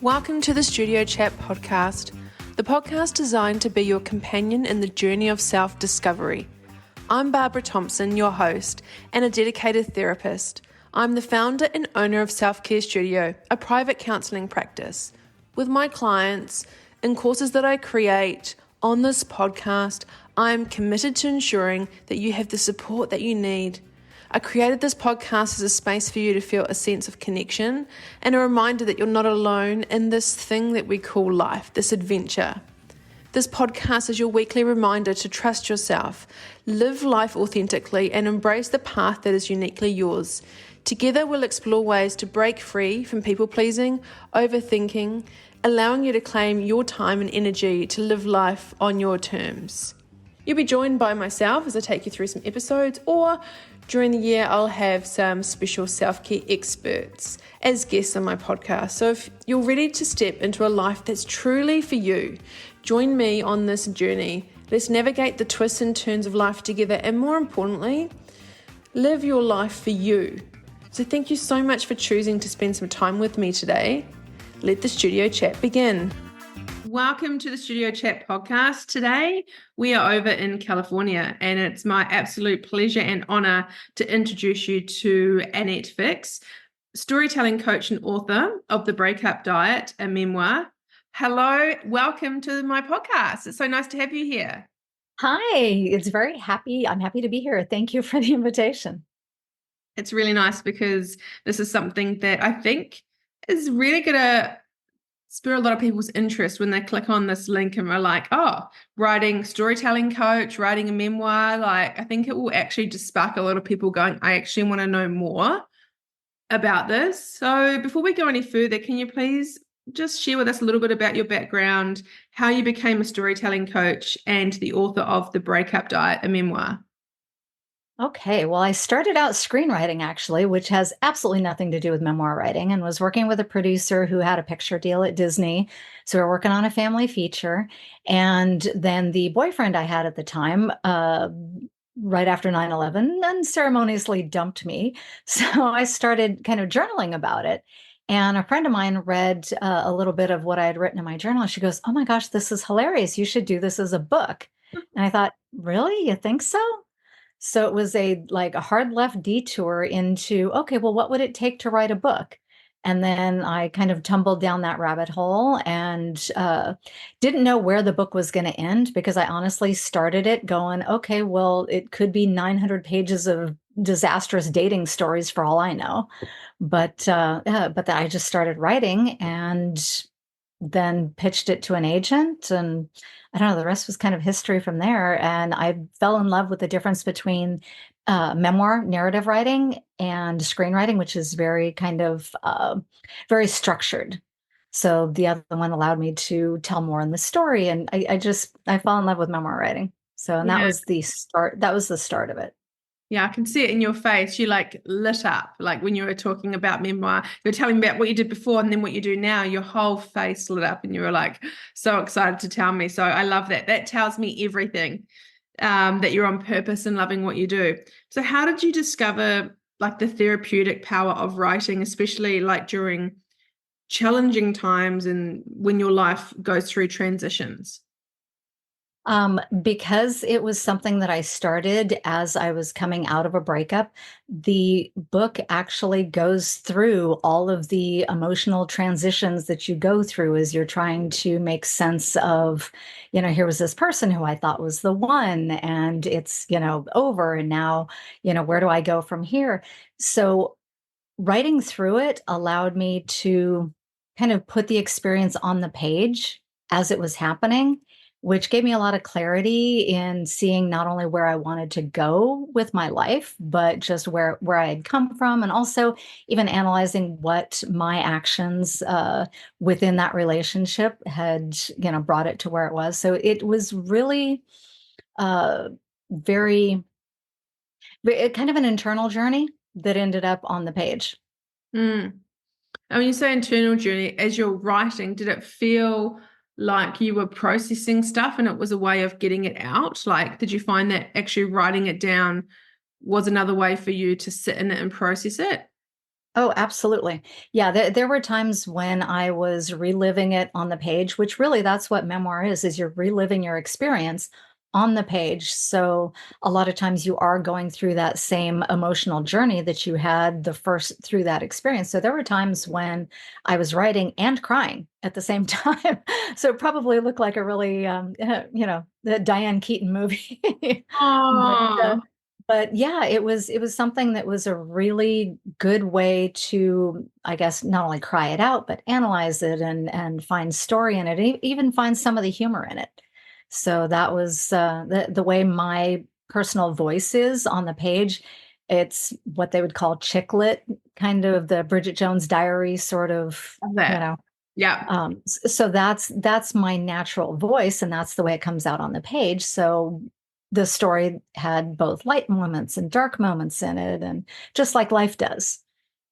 Welcome to the Studio Chat podcast, the podcast designed to be your companion in the journey of self-discovery. I'm Barbara Thompson, your host, and a dedicated therapist. I'm the founder and owner of Self-Care Studio, a private counselling practice. With my clients, in courses that I create, on this podcast, I'm committed to ensuring that you have the support that you need. I created this podcast as a space for you to feel a sense of connection and a reminder that you're not alone in this thing that we call life, this adventure. This podcast is your weekly reminder to trust yourself, live life authentically, and embrace the path that is uniquely yours. Together, we'll explore ways to break free from people-pleasing, overthinking, allowing you to claim your time and energy to live life on your terms. You'll be joined by myself as I take you through some episodes, or during the year, I'll have some special self-care experts as guests on my podcast. So if you're ready to step into a life that's truly for you, join me on this journey. Let's navigate the twists and turns of life together, and more importantly, live your life for you. So thank you so much for choosing to spend some time with me today. Let the studio chat begin. Welcome to the Studio Chat podcast. Today, we are over in California, and it's my absolute pleasure and honor to introduce you to Annette Fix, storytelling coach and author of The Breakup Diet, a memoir. Hello, welcome to my podcast. It's so nice to have you here. Hi, I'm happy to be here. Thank you for the invitation. It's really nice because this is something that I think is really going to spur a lot of people's interest when they click on this link and are like, oh, writing storytelling coach, writing a memoir. Like, I think it will actually just spark a lot of people going, I actually want to know more about this. So before we go any further, can you please just share with us a little bit about your background, how you became a storytelling coach and the author of The Breakup Diet, a memoir? Okay, well, I started out screenwriting actually, which has absolutely nothing to do with memoir writing, and was working with a producer who had a picture deal at Disney. So we were working on a family feature. And then the boyfriend I had at the time, right after 9/11, unceremoniously dumped me. So I started kind of journaling about it. And a friend of mine read a little bit of what I had written in my journal. And she goes, "Oh my gosh, this is hilarious. You should do this as a book." And I thought, really? You think so? So it was a hard left detour into, okay, well, what would it take to write a book? And then I kind of tumbled down that rabbit hole and didn't know where the book was going to end, because I honestly started it going, okay, well, it could be 900 pages of disastrous dating stories for all I know. But I just started writing and then pitched it to an agent, and I don't know, the rest was kind of history from there. And I fell in love with the difference between memoir narrative writing and screenwriting, which is very kind of very structured. So the other one allowed me to tell more in the story. And I fell in love with memoir writing. So, and that was the start of it. Yeah, I can see it in your face. You lit up, like when you were talking about memoir, you were telling me about what you did before and then what you do now, your whole face lit up and you were like so excited to tell me. So I love that. That tells me everything, that you're on purpose and loving what you do. So how did you discover the therapeutic power of writing, especially during challenging times and when your life goes through transitions? Because it was something that I started as I was coming out of a breakup. The book actually goes through all of the emotional transitions that you go through as you're trying to make sense of, here was this person who I thought was the one, and it's, over. And now, where do I go from here? So writing through it allowed me to kind of put the experience on the page as it was happening, which gave me a lot of clarity in seeing not only where I wanted to go with my life, but just where I had come from, and also even analyzing what my actions within that relationship had, brought it to where it was. So it was really very kind of an internal journey that ended up on the page. And when you say internal journey, as you're writing, did it feel like you were processing stuff and it was a way of getting it out? Did you find that actually writing it down was another way for you to sit in it and process it? Oh, absolutely. Yeah, there were times when I was reliving it on the page, which really that's what memoir is you're reliving your experience on the page. So a lot of times you are going through that same emotional journey that you had the first through that experience. So there were times when I was writing and crying at the same time. So it probably looked like a really, the Diane Keaton movie. But Oh, but yeah, it was something that was a really good way to, I guess, not only cry it out, but analyze it and find story in it, even find some of the humor in it. So that was the way my personal voice is on the page. It's what they would call chick lit, kind of the Bridget Jones Diary sort of, love you that. know. Yeah. So that's my natural voice, and that's the way it comes out on the page. So the story had both light moments and dark moments in it, and just like life does.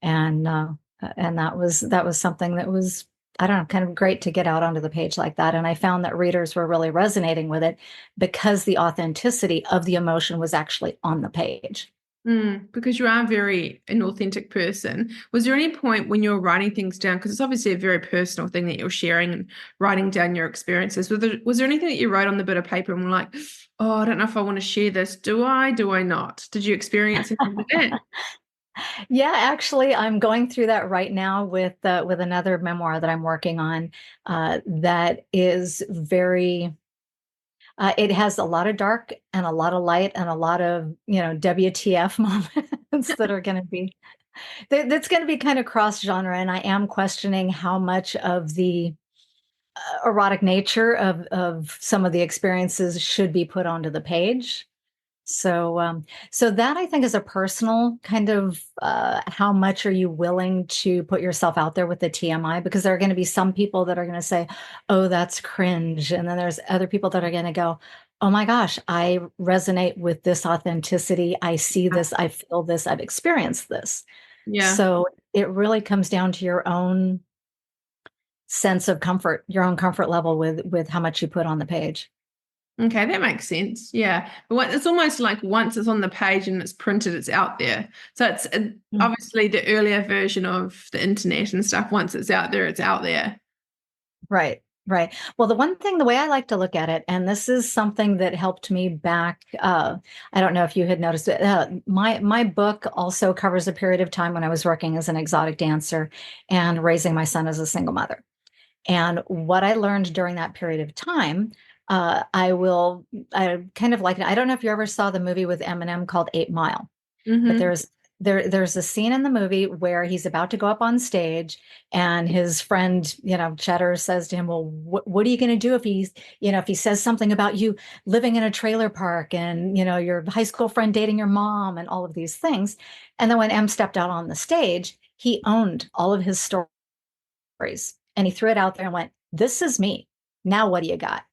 And that was something that was, I don't know, kind of great to get out onto the page like that. And I found that readers were really resonating with it because the authenticity of the emotion was actually on the page. Because you are very an authentic person. Was there any point when you were writing things down? Because it's obviously a very personal thing that you're sharing and writing down your experiences. Was there anything that you wrote on the bit of paper and were like, oh, I don't know if I want to share this. Do I? Do I not? Did you experience anything like that? Yeah, actually, I'm going through that right now with another memoir that I'm working on. That is very. It has a lot of dark and a lot of light and a lot of WTF moments that are going to be that's going to be kind of cross genre, and I am questioning how much of the erotic nature of some of the experiences should be put onto the page. So that I think is a personal kind of how much are you willing to put yourself out there with the TMI? Because there are going to be some people that are going to say, "Oh, that's cringe," and then there's other people that are going to go, "Oh my gosh, I resonate with this authenticity. I see this, I feel this, I've experienced this." Yeah. So it really comes down to your own sense of comfort, your own comfort level with how much you put on the page. Okay, that makes sense. Yeah. But it's almost like once it's on the page and it's printed, it's out there. So it's obviously the earlier version of the internet and stuff. Once it's out there, it's out there. Right, right. Well, the way I like to look at it, and this is something that helped me back. I don't know if you had noticed it. My book also covers a period of time when I was working as an exotic dancer and raising my son as a single mother. And what I learned during that period of time, I kind of like it. I don't know if you ever saw the movie with Eminem called 8 Mile. But Hmm. there's a scene in the movie where he's about to go up on stage and his friend, Cheddar says to him, "Well, what are you going to do if if he says something about you living in a trailer park and, your high school friend dating your mom and all of these things?" And then when M stepped out on the stage, he owned all of his stories and he threw it out there and went, "This is me. Now what do you got?"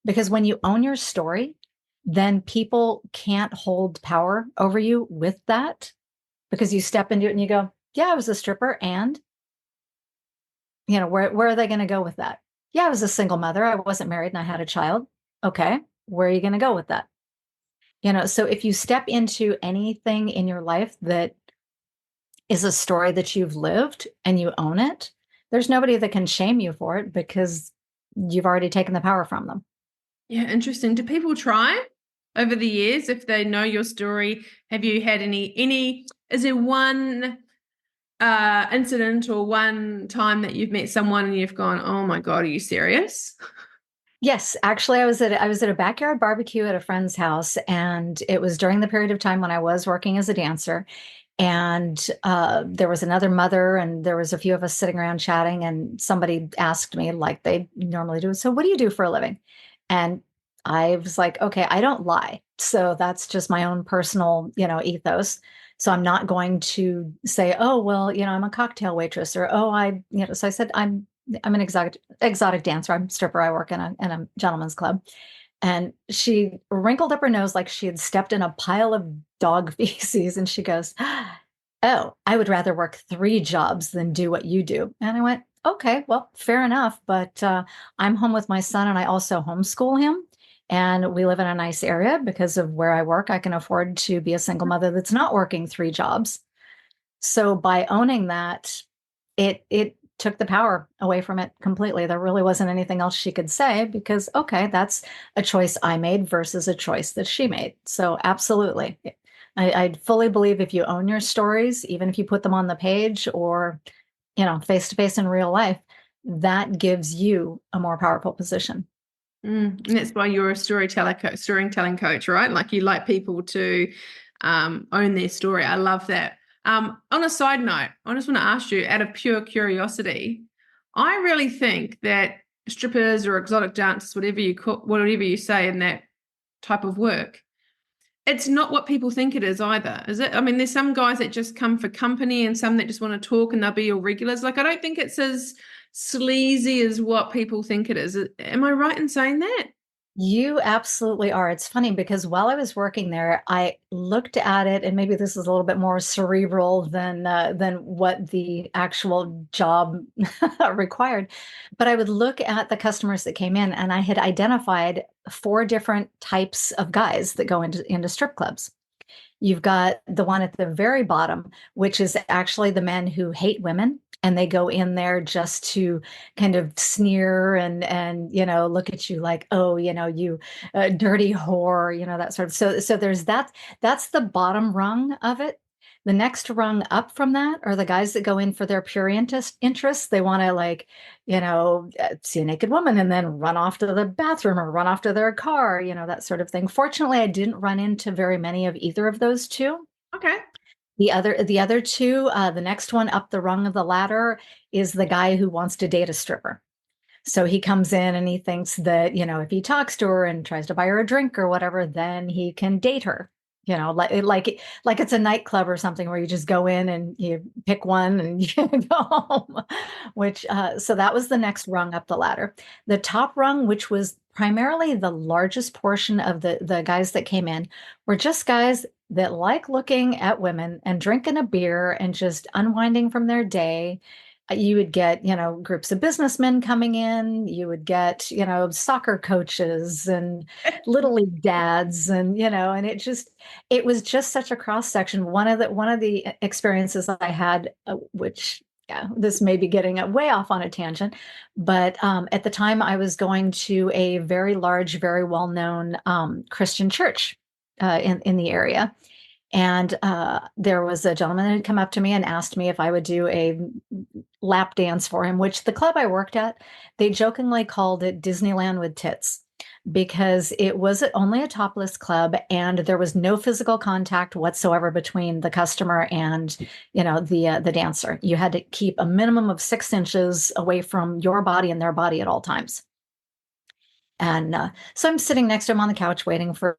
Because when you own your story, then people can't hold power over you with that because you step into it and you go, "Yeah, I was a stripper." And, where are they going to go with that? "Yeah, I was a single mother. I wasn't married and I had a child." Okay. Where are you going to go with that? So if you step into anything in your life that is a story that you've lived and you own it, there's nobody that can shame you for it because you've already taken the power from them. Yeah, interesting. Do people try over the years if they know your story? Have you had is there one incident or one time that you've met someone and you've gone, oh my God, are you serious? Yes, actually, I was at a backyard barbecue at a friend's house, and it was during the period of time when I was working as a dancer. And there was another mother, and there was a few of us sitting around chatting, and somebody asked me, like they normally do, "So, what do you do for a living?" And I was like, "Okay, I don't lie, so that's just my own personal, ethos." So I'm not going to say, "Oh, well, I'm a cocktail waitress," or, "Oh, So I said, I'm an exotic dancer. I'm a stripper. I work in a gentleman's club." And she wrinkled up her nose like she had stepped in a pile of dog feces. And she goes, "Oh, I would rather work 3 jobs than do what you do." And I went, "Okay, well, fair enough. But I'm home with my son and I also homeschool him. And we live in a nice area because of where I work. I can afford to be a single mother that's not working 3 jobs." So by owning that, it took the power away from it completely. There really wasn't anything else she could say because, okay, that's a choice I made versus a choice that she made. So absolutely. I fully believe if you own your stories, even if you put them on the page or, face to face in real life, that gives you a more powerful position. And that's why you're a storytelling coach, right? Like you like people to own their story. I love that. On a side note, I just want to ask you, out of pure curiosity, I really think that strippers or exotic dancers, whatever you say in that type of work, it's not what people think it is either, is it? I mean, there's some guys that just come for company and some that just want to talk and they'll be your regulars. Like, I don't think it's as sleazy as what people think it is. Am I right in saying that? You absolutely are. It's funny because while I was working there, I looked at it, and maybe this is a little bit more cerebral than what the actual job required. But I would look at the customers that came in, and I had identified four different types of guys that go into strip clubs. You've got the one at the very bottom, which is actually the men who hate women. And they go in there just to kind of sneer and look at you like, oh, you dirty whore, that sort of. So there's that. That's the bottom rung of it. The next rung up from that are the guys that go in for their pure interests. They want to see a naked woman and then run off to the bathroom or run off to their car, that sort of thing. Fortunately, I didn't run into very many of either of those two. Okay. The other two, the next one up the rung of the ladder is the guy who wants to date a stripper. So he comes in and he thinks that, if he talks to her and tries to buy her a drink or whatever, then he can date her. Like it's a nightclub or something where you just go in and you pick one and you go home. So that was the next rung up the ladder. The top rung, which was primarily the largest portion of the guys that came in, were just guys that like looking at women and drinking a beer and just unwinding from their day. You would get, groups of businessmen coming in. You would get, soccer coaches and little league dads, and it was just such a cross section. One of the experiences I had, which, yeah, this may be getting way off on a tangent, but at the time I was going to a very large, very well known Christian church in the area. And there was a gentleman that had come up to me and asked me if I would do a lap dance for him, which the club I worked at, they jokingly called it Disneyland with tits because it was only a topless club and there was no physical contact whatsoever between the customer and the dancer. You had to keep a minimum of 6 inches away from your body and their body at all times. And so I'm sitting next to him on the couch waiting for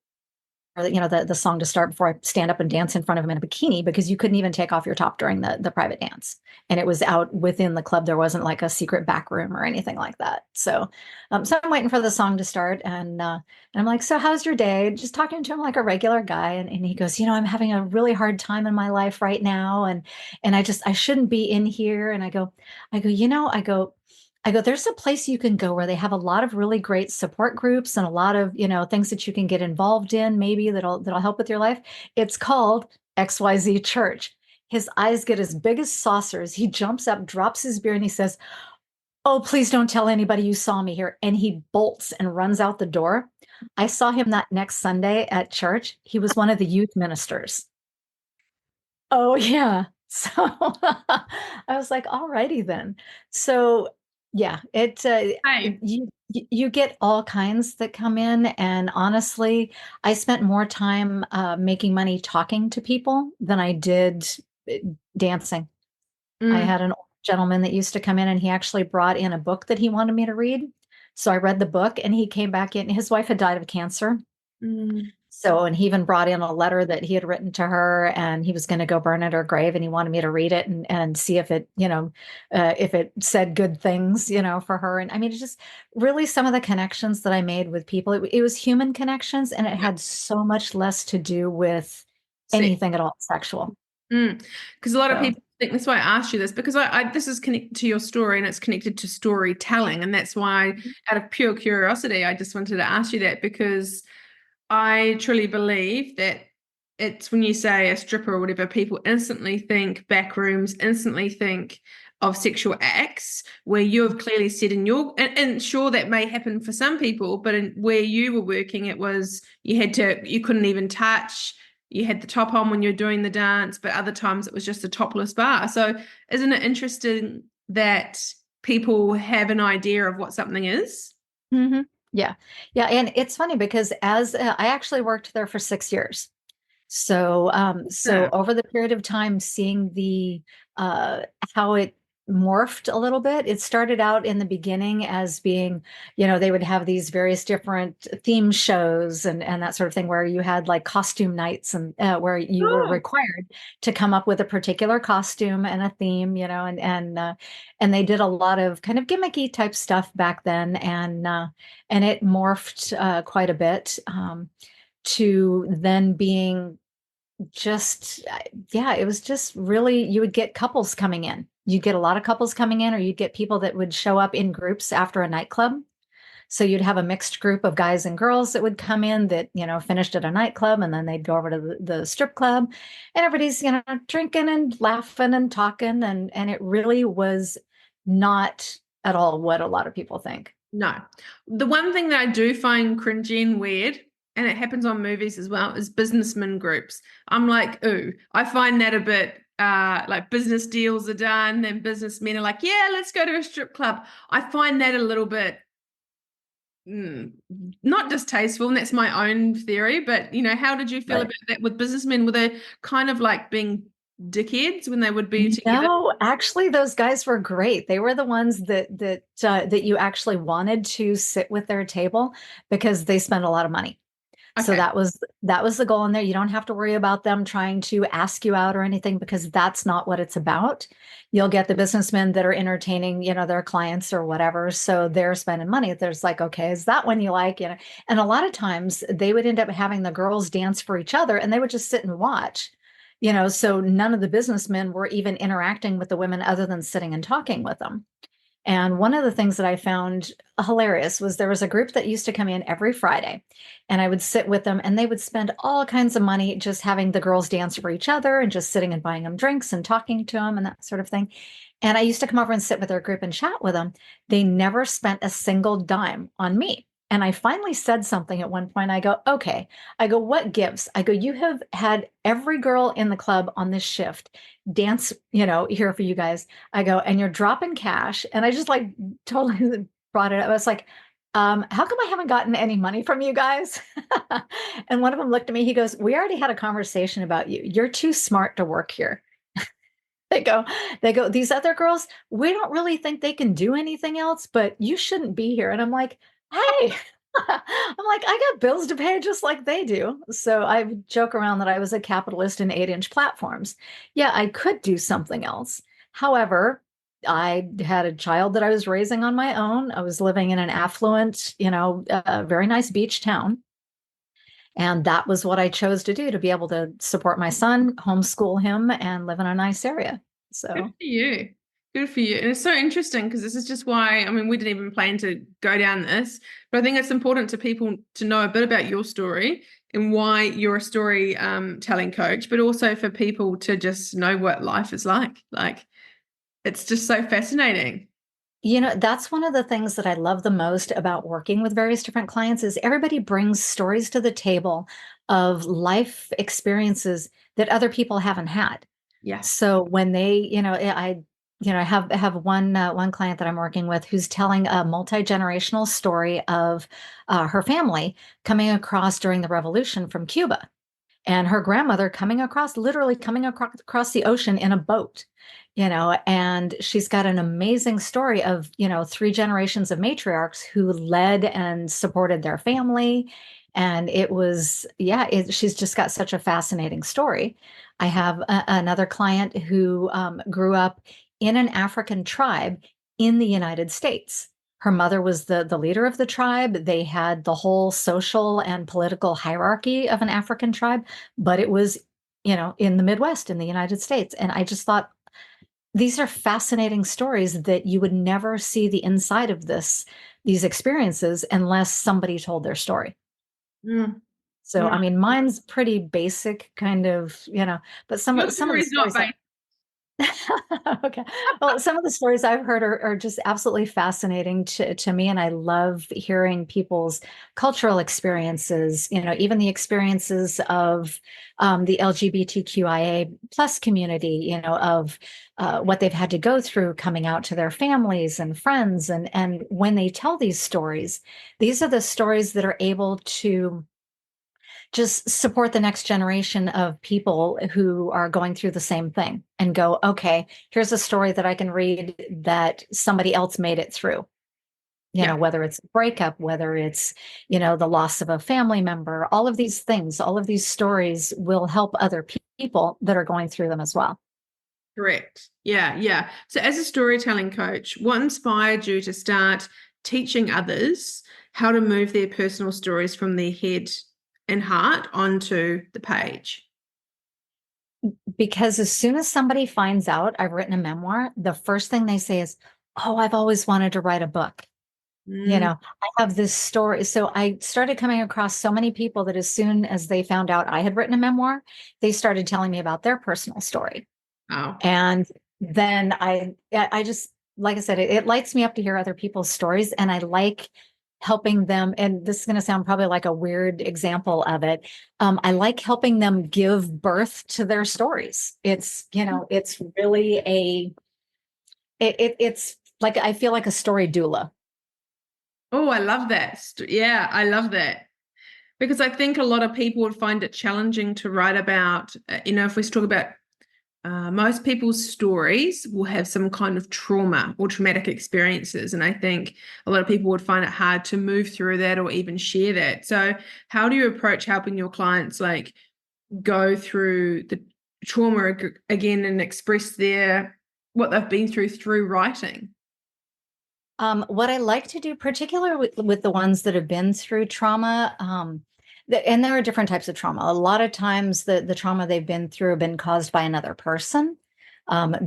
the song to start before I stand up and dance in front of him in a bikini because you couldn't even take off your top during the private dance. And it was out within the club. There wasn't like a secret back room or anything like that. So I'm waiting for the song to start and I'm like, so how's your day? Just talking to him like a regular guy. And he goes, I'm having a really hard time in my life right now. And I shouldn't be in here. And I go, there's a place you can go where they have a lot of really great support groups and a lot of, things that you can get involved in, maybe that'll help with your life. It's called XYZ Church. His eyes get as big as saucers. He jumps up, drops his beer, and he says, "Oh, please don't tell anybody you saw me here." And he bolts and runs out the door. I saw him that next Sunday at church. He was one of the youth ministers. Oh, yeah. So I was like, all righty then. So yeah, Hey. you get all kinds that come in. And honestly, I spent more time making money talking to people than I did uh, dancing. I Mm, had an old gentleman that used to come in and he actually brought in a book that he wanted me to read. So I read the book and he came back in. His wife had died of cancer. mm. So, and he even brought in a letter that he had written to her and he was going to go burn at her grave and he wanted me to read it and see if it, if it said good things, for her. And I mean, it's just really some of the connections that I made with people. It was human connections and it Yeah. had so much less to do with See. anything at all sexual. Because a lot of So, people think that's why I asked you this because this is connected to your story and it's connected to storytelling. And that's why, out of pure curiosity, I just wanted to ask you that because I truly believe that it's when you say a stripper or whatever, people instantly think back rooms, instantly think of sexual acts, where you have clearly said in your, and sure, that may happen for some people, but where you were working, it was you couldn't even touch, you had the top on when you're doing the dance, but other times it was just a topless bar. So isn't it interesting that people have an idea of what something is? Hmm. Yeah. Yeah. And it's funny because as I actually worked there for 6 years. So Yeah. over the period of time, seeing the uh, how it morphed a little bit. It started out in the beginning as being, they would have these various different theme shows and that sort of thing, where you had like costume nights and where you were Oh, required to come up with a particular costume and a theme, and they did a lot of kind of gimmicky type stuff back then, and it morphed quite a bit. To then being just yeah, it was just really, you would get couples coming in. You'd get a lot of couples coming in, or you'd get people that would show up in groups after a nightclub. So you'd have a mixed group of guys and girls that would come in that, finished at a nightclub, and then they'd go over to the strip club, and everybody's, drinking and laughing and talking, and it really was not at all what a lot of people think. no. The one thing that I do find cringy and weird, and it happens on movies as well, is businessmen groups. I'm like, ooh, I find that a bit like business deals are done and businessmen are like, yeah, let's go to a strip club. I find that a little bit mm, not distasteful, and that's my own theory, but how did you feel Right. about that with businessmen? Were they kind of like being dickheads when they would be together? No, actually, those guys were great. They were the ones that you actually wanted to sit with their table because they spend a lot of money. So Okay. that was the goal in there. You don't have to worry about them trying to ask you out or anything, because that's not what it's about. You'll get the businessmen that are entertaining, their clients or whatever. So they're spending money. There's like, okay, is that one you like? And a lot of times they would end up having the girls dance for each other, and they would just sit and watch. So none of the businessmen were even interacting with the women other than sitting and talking with them. And one of the things that I found hilarious was there was a group that used to come in every Friday, and I would sit with them, and they would spend all kinds of money just having the girls dance for each other and just sitting and buying them drinks and talking to them and that sort of thing. And I used to come over and sit with their group and chat with them. They never spent a single dime on me. And I finally said something at one point. I go, okay, I go, what gives? I go, you have had every girl in the club on this shift dance, here for you guys. I go, and you're dropping cash. And I just like totally brought it up. I was like, how come I haven't gotten any money from you guys? And one of them looked at me. He goes, we already had a conversation about you. You're too smart to work here. They go, these other girls, we don't really think they can do anything else, but you shouldn't be here. And I'm like, hey, I'm like, I got bills to pay just like they do. So I joke around that I was a capitalist in 8-inch platforms. Yeah, I could do something else. However, I had a child that I was raising on my own. I was living in an affluent, very nice beach town. And that was what I chose to do, to be able to support my son, homeschool him, and live in a nice area. Good So, for you. Good for you. And it's so interesting because this is just why, I mean, we didn't even plan to go down this, but I think it's important to people to know a bit about your story and why you're a story telling coach, but also for people to just know what life is like. Like, it's just so fascinating. that's one of the things that I love the most about working with various different clients is everybody brings stories to the table of life experiences that other people haven't had. Yeah. So when they, I have one client that I'm working with who's telling a multi-generational story of her family coming across during the revolution from Cuba, and her grandmother literally coming across the ocean in a boat, and she's got an amazing story of, three generations of matriarchs who led and supported their family. And it was, yeah, she's just got such a fascinating story. I have another client who grew up in an African tribe in the United States. Her mother was the leader of the tribe. They had the whole social and political hierarchy of an African tribe, but it was, in the Midwest in the United States. And I just thought these are fascinating stories that you would never see the inside of these experiences unless somebody told their story. Mm. So, I Right. mean, mine's pretty basic kind of, but some Your of the story's not stories based. Okay. Well, some of the stories I've heard are just absolutely fascinating to me. And I love hearing people's cultural experiences, even the experiences of the LGBTQIA plus community, of what they've had to go through coming out to their families and friends. And when they tell these stories, these are the stories that are able to just support the next generation of people who are going through the same thing and go, okay, here's a story that I can read that somebody else made it through. Yeah, Whether it's a breakup, whether it's, the loss of a family member, all of these things, all of these stories will help other people that are going through them as well. correct. Yeah, yeah. So as a storytelling coach, what inspired you to start teaching others how to move their personal stories from their head and heart onto the page? Because as soon as somebody finds out I've written a memoir, the first thing they say is, oh, I've always wanted to write a book. Mm, I have this story. So I started coming across so many people that as soon as they found out I had written a memoir, they started telling me about their personal story. oh, And then I just, like I said, it lights me up to hear other people's stories. And I like helping them. And this is going to sound probably like a weird example of it. I like helping them give birth to their stories. It's really it's like, I feel like a story doula. oh, I love that. Yeah, I love that. Because I think a lot of people would find it challenging to write about, if we talk about most people's stories will have some kind of trauma or traumatic experiences. And I think a lot of people would find it hard to move through that or even share that. So, how do you approach helping your clients like go through the trauma again and express what they've been through writing? What I like to do, particularly with the ones that have been through trauma, and there are different types of trauma. A lot of times, the trauma they've been through have been caused by another person,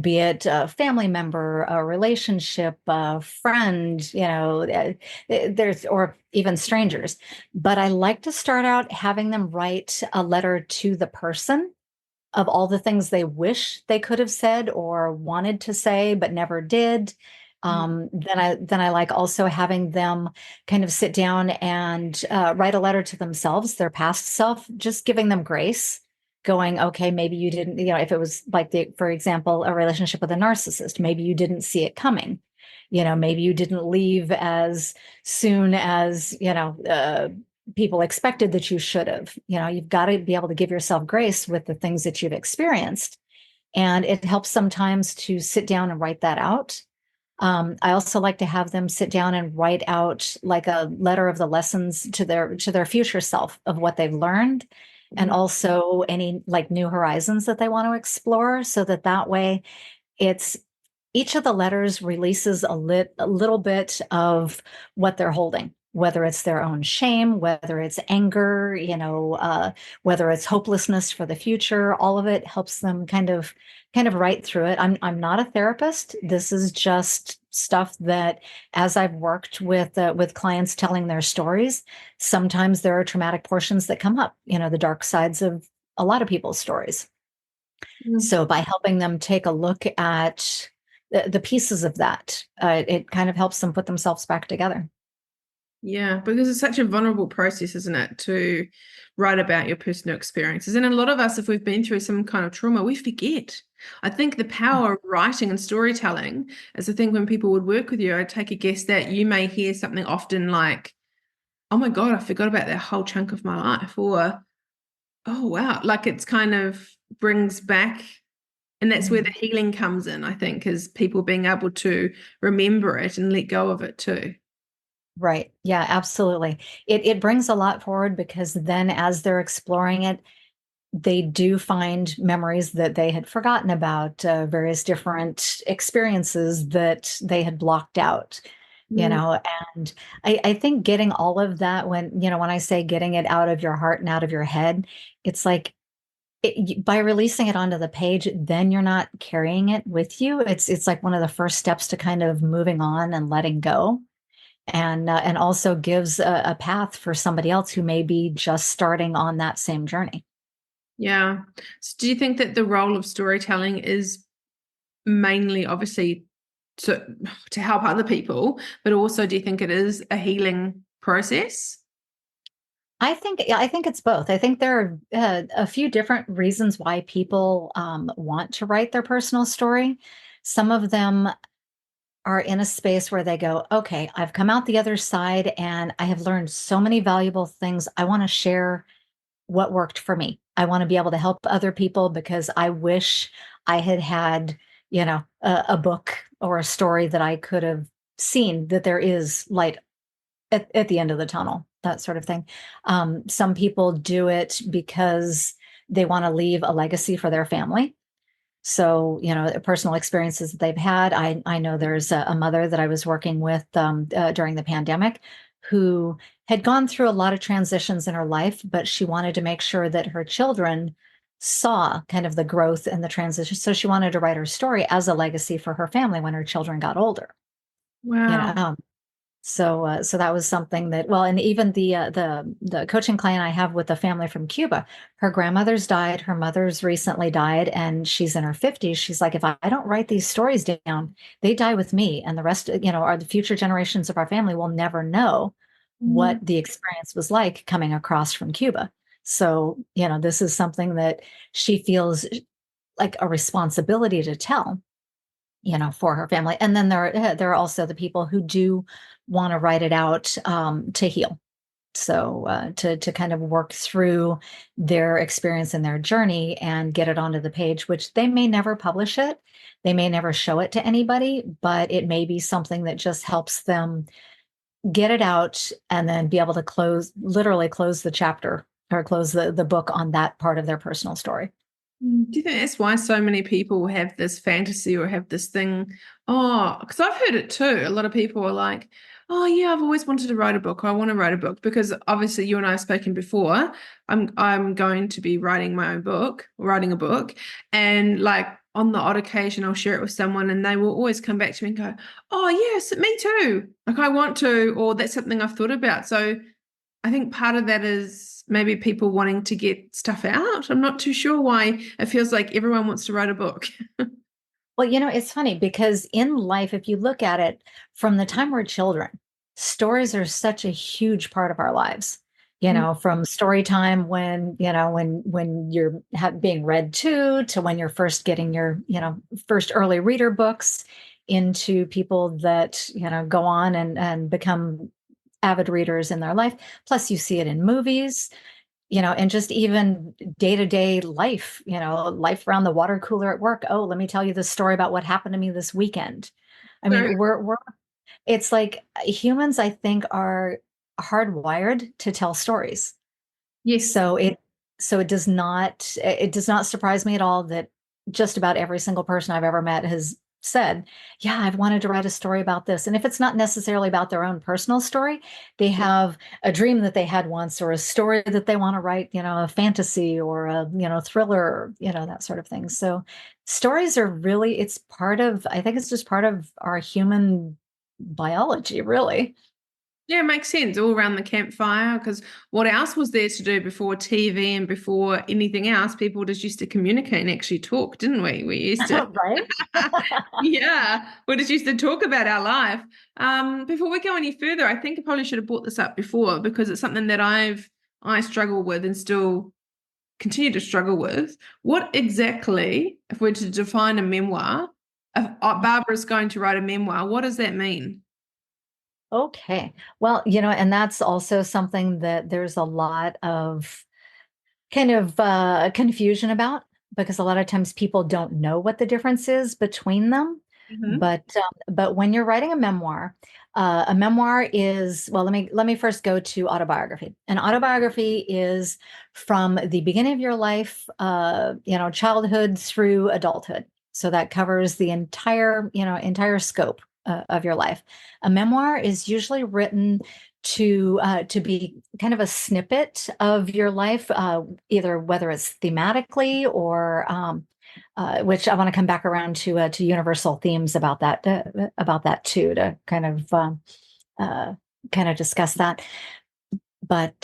be it a family member, a relationship, a friend, there's or even strangers. But I like to start out having them write a letter to the person of all the things they wish they could have said or wanted to say but never did. Then I like also having them kind of sit down and write a letter to themselves, their past self, just giving them grace, going, okay, maybe you didn't, if it was like for example, a relationship with a narcissist, maybe you didn't see it coming. Maybe you didn't leave as soon as, people expected that you should have. You've got to be able to give yourself grace with the things that you've experienced. And it helps sometimes to sit down and write that out. I also like to have them sit down and write out like a letter of the lessons to their future self of what they've learned, and Mhm. also any like new horizons that they want to explore, so that way it's each of the letters releases a little bit of what they're holding, whether it's their own shame, whether it's anger, whether it's hopelessness for the future. All of it helps them kind of write through it. I'm not a therapist. This is just stuff that, as I've worked with clients telling their stories, sometimes there are traumatic portions that come up, the dark sides of a lot of people's stories. Mm. So by helping them take a look at the pieces of that, it kind of helps them put themselves back together. Yeah, because it's such a vulnerable process, isn't it, to write about your personal experiences. And a lot of us, if we've been through some kind of trauma, we forget. I think the power of writing and storytelling is I think when people would work with you, I take a guess that you may hear something often like, oh my God, I forgot about that whole chunk of my life. Or, oh wow, like it's kind of brings back, and that's where the Mhm. healing comes in, I think, is people being able to remember it and let go of it too. Right. Yeah, absolutely. It brings a lot forward because then as they're exploring it, they do find memories that they had forgotten about, various different experiences that they had blocked out, Mm. and I think getting all of that when I say getting it out of your heart and out of your head, it's like by releasing it onto the page, then you're not carrying it with you. It's like one of the first steps to kind of moving on and letting go. and also gives a path for somebody else who may be just starting on that same journey. Yeah. So do you think that the role of storytelling is mainly obviously to help other people, but also do you think it is a healing process? I think it's both. I think there are a few different reasons why people want to write their personal story. Some of them are in a space where they go, okay, I've come out the other side and I have learned so many valuable things. I want to share what worked for me. I want to be able to help other people because I wish I had had, a book or a story that I could have seen that there is light at the end of the tunnel, that sort of thing. Some people do it because they want to leave a legacy for their family. So, personal experiences that they've had. I know there's a mother that I was working with during the pandemic who had gone through a lot of transitions in her life, but she wanted to make sure that her children saw kind of the growth and the transition. So she wanted to write her story as a legacy for her family when her children got older. You know, Wow. um, so that was something that, well, and even the coaching client I have with a family from Cuba, her grandmother's died, her mother's recently died, and she's in her 50s. She's like, if I don't write these stories down, they die with me, and the rest, are the future generations of our family will never know what Mm. the experience was like coming across from Cuba. So, this is something that she feels like a responsibility to tell, for her family. And then there are also the people who do want to write it out to heal. So to kind of work through their experience and their journey and get it onto the page, which they may never publish it, they may never show it to anybody, but it may be something that just helps them get it out and then be able to literally close the chapter or close the book on that part of their personal story. Do you think that's why so many people have this fantasy or have this thing? Oh, because I've heard it too. A lot of people are like, oh yeah, I've always wanted to write a book. I want to write a book because obviously you and I have spoken before. I'm going to be writing my own book, writing a book, and like on the odd occasion I'll share it with someone and they will always come back to me and go, oh yes, me too. Like I want to, or that's something I've thought about. So I think part of that is maybe people wanting to get stuff out. I'm not too sure why it feels like everyone wants to write a book. Well, it's funny because in life, if you look at it from the time we're children, stories are such a huge part of our lives. From story time when you're being read to when you're first getting your, first early reader books into people that, go on and become avid readers in their life. Plus you see it in movies, and just even day-to-day life, life around the water cooler at work. Oh, let me tell you the story about what happened to me this weekend. I So, mean, it's like humans, I think, are hardwired to tell stories. yes. So it does not surprise me at all that just about every single person I've ever met has said, "Yeah, I've wanted to write a story about this." And if it's not necessarily about their own personal story, they have a dream that they had once or a story that they want to write, a fantasy or a, thriller, that sort of thing. So stories are really, I think it's just part of our human biology, really. Yeah, it makes sense all around the campfire because what else was there to do before TV and before anything else? People just used to communicate and actually talk, didn't we? We used to, Right? yeah, we just used to talk about our life. Before we go any further, I think I probably should have brought this up before because it's something that I struggle with and still continue to struggle with. What exactly, if we're to define a memoir, if Barbara's going to write a memoir, what does that mean? Okay. Well, and that's also something that there's a lot of kind of confusion about because a lot of times people don't know what the difference is between them. Hmm. But when you're writing a memoir is, well, let me first go to autobiography. An autobiography is from the beginning of your life, childhood through adulthood. So that covers the entire scope of your life. A memoir is usually written to be kind of a snippet of your life, either whether it's thematically or which I want to come back around to universal themes about that too, to kind of uh, kind of discuss that. But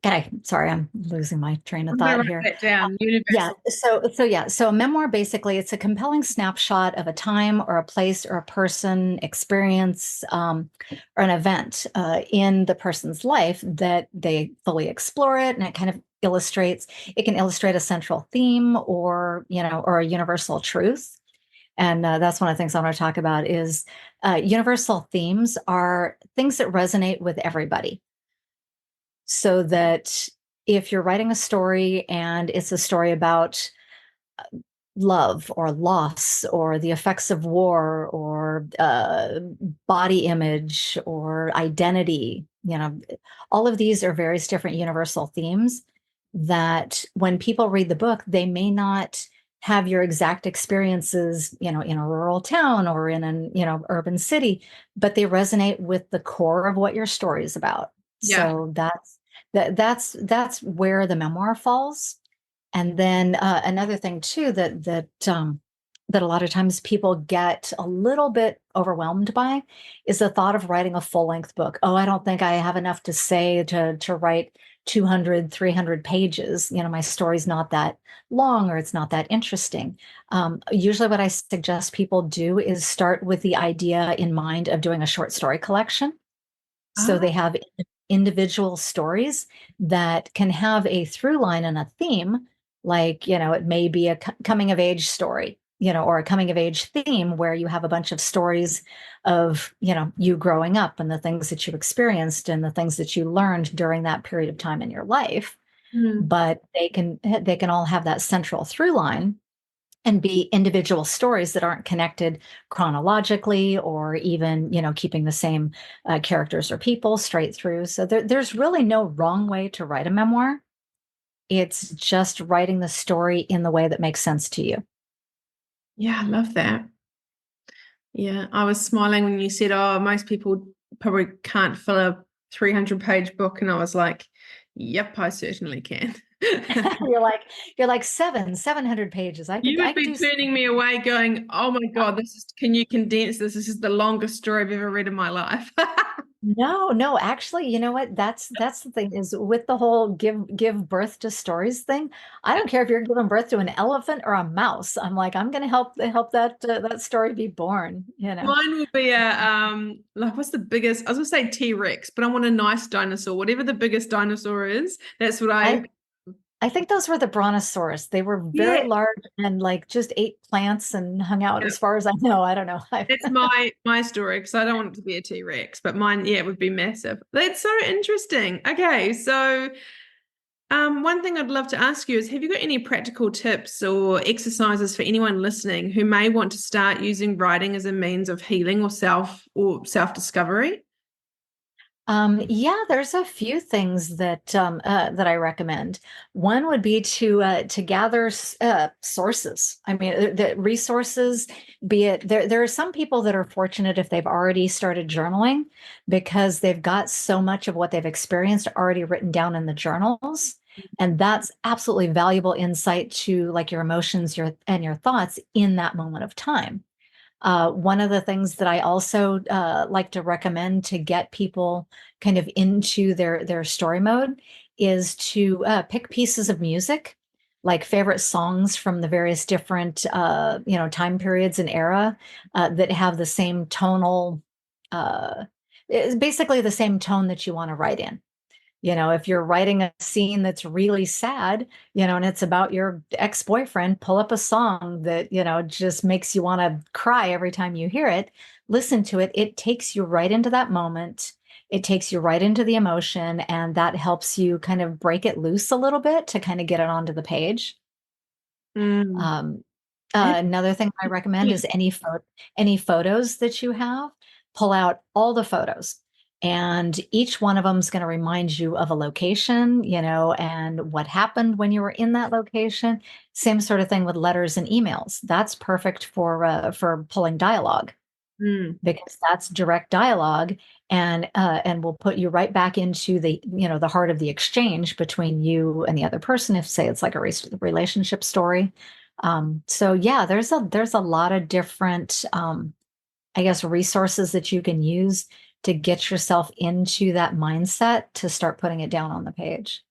okay, sorry, I'm losing my train of I'm going to thought write here. that down. Yeah. Universal. So a memoir basically it's a compelling snapshot of a time or a place or a person experience or an event in the person's life that they fully explore it, and it kind of illustrates. It can illustrate a central theme or or a universal truth. And that's one of the things I want to talk about is universal themes are things that resonate with everybody. So that if you're writing a story and it's a story about love or loss or the effects of war or body image or identity, all of these are various different universal themes that when people read the book, they may not have your exact experiences, in a rural town or in an, urban city, but they resonate with the core of what your story is about. Yeah. So that's where the memoir falls. And then another thing too that a lot of times people get a little bit overwhelmed by is the thought of writing a full-length book. Oh, I don't think I have enough to say to write 200, 300 pages. My story's not that long or it's not that interesting. Usually what I suggest people do is start with the idea in mind of doing a short story collection. So Ah, they have individual stories that can have a through line and a theme, like, it may be a coming of age story, or a coming of age theme where you have a bunch of stories of, you growing up and the things that you experienced and the things that you learned during that period of time in your life. mm, But they can all have that central through line and be individual stories that aren't connected chronologically or even keeping the same characters or people straight through. So there's really no wrong way to write a memoir. It's just writing the story in the way that makes sense to you. yeah, I love that. Yeah, I was smiling when you said, "Oh, most people probably can't fill a 300-page book," and I was like, "Yep, I certainly can." you're like you're like 700 pages. i You could would i could be do turning me away, going, "Oh my God, can you condense this? This is the longest story I've ever read in my life." No, actually, you know what? That's the thing is with the whole give birth to stories thing. I don't care if you're giving birth to an elephant or a mouse. I'm like, I'm going to help that story be born. Mine will be like what's the biggest? I was gonna say T-Rex, but I want a nice dinosaur. Whatever the biggest dinosaur is, that's what I I. I think those were the brontosaurus. They were very Yeah, large and like just ate plants and hung out yeah. as far as I know. I don't know. That's my story because I don't want it to be a T-Rex, but mine, yeah, it would be massive. That's so interesting. Okay, so one thing I'd love to ask you is, have you got any practical tips or exercises for anyone listening who may want to start using writing as a means of healing or self-discovery? Yeah, there's a few things that I recommend. One would be to gather sources. I mean, the resources. Be it there are some people that are fortunate if they've already started journaling because they've got so much of what they've experienced already written down in the journals, and that's absolutely valuable insight to like your emotions, your thoughts in that moment of time. One of the things that I also like to recommend to get people kind of into their story mode is to pick pieces of music, like favorite songs from the various different time periods and era that have the same tonal, it's basically the same tone that you want to write in. If you're writing a scene that's really sad, and it's about your ex-boyfriend, pull up a song that, just makes you want to cry every time you hear it. Listen to it. It takes you right into that moment. It takes you right into the emotion, and that helps you kind of break it loose a little bit to kind of get it onto the page. Mm. Um, Another thing I recommend is any photos that you have, pull out all the photos. And each one of them is going to remind you of a location, and what happened when you were in that location. Same sort of thing with letters and emails. That's perfect for pulling dialogue Mm. because that's direct dialogue and will put you right back into the heart of the exchange between you and the other person. If say it's like a relationship story. So yeah, there's a lot of different I guess, resources that you can use to get yourself into that mindset to start putting it down on the page.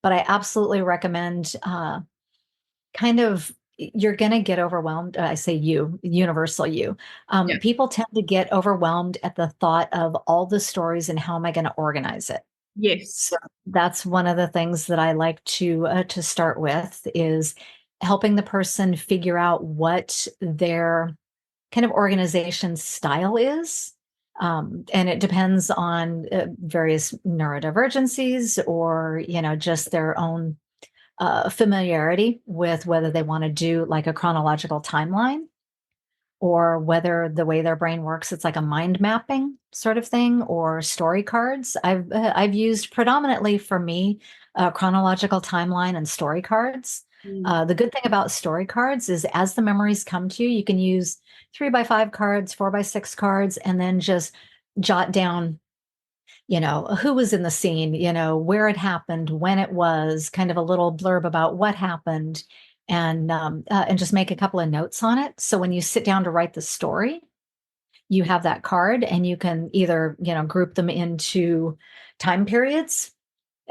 But I absolutely recommend kind of you're going to get overwhelmed. I say you, universal you. Yeah. People tend to get overwhelmed at the thought of all the stories and how am I going to organize it. Yes. So that's one of the things that I like to start with is helping the person figure out what their kind of organization style is. And it depends on various neurodivergencies or, just their own familiarity with whether they want to do like a chronological timeline or whether the way their brain works, it's like a mind mapping sort of thing or story cards. I've used predominantly for me chronological timeline and story cards. Mm. The good thing about story cards is as the memories come to you, you can use 3x5 cards, 4x6 cards, and then just jot down who was in the scene, where it happened, when it was, kind of a little blurb about what happened, and just make a couple of notes on it. So when you sit down to write the story, you have that card, and you can either group them into time periods.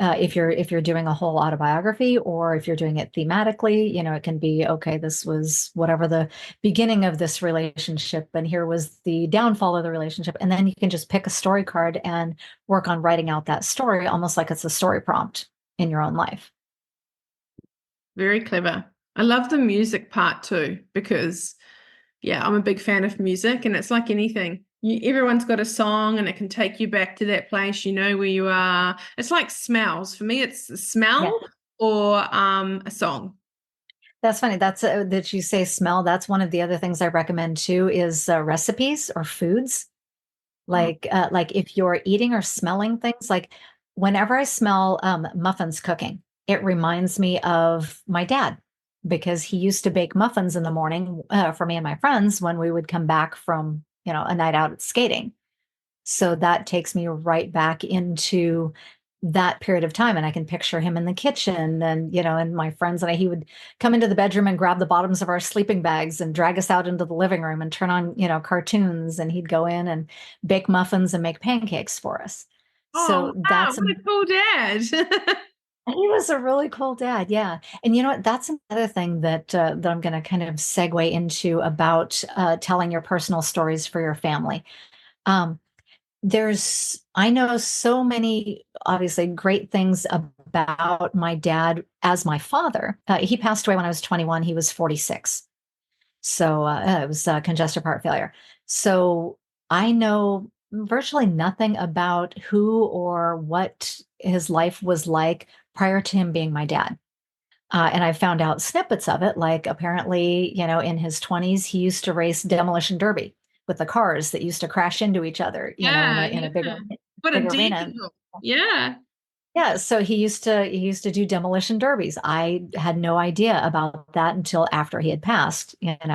If you're doing a whole autobiography, or if you're doing it thematically, it can be, okay, this was whatever the beginning of this relationship, and here was the downfall of the relationship. And then you can just pick a story card and work on writing out that story, almost like it's a story prompt in your own life. Very clever. I love the music part too, because yeah, I'm a big fan of music, and it's like anything. Everyone's got a song, and it can take you back to that place. You know where you are. It's like smells. For me, it's a Yeah, smell or a song. that's funny. That's that you say smell. That's one of the other things I recommend too is recipes or foods. Oh, Like if you're eating or smelling things, like whenever I smell muffins cooking, it reminds me of my dad because he used to bake muffins in the morning for me and my friends when we would come back from a night out at skating. So that takes me right back into that period of time. And I can picture him in the kitchen and my friends and he would come into the bedroom and grab the bottoms of our sleeping bags and drag us out into the living room and turn on, cartoons. And he'd go in and bake muffins and make pancakes for us. oh So wow, that's, what a cool dad. he was a really cool dad. Yeah. And you know what? That's another thing that I'm going to kind of segue into about telling your personal stories for your family. Um, I know so many obviously great things about my dad as my father. He passed away when I was 21. He was 46. So it was congestive heart failure. So I know virtually nothing about who or what his life was like prior to him being my dad. And I found out snippets of it, like apparently, in his 20s, he used to race demolition derby with the cars that used to crash into each other, in Yeah, a yeah. What a big arena. deal. Yeah. Yeah, so he used to do demolition derbies. I had no idea about that until after he had passed, and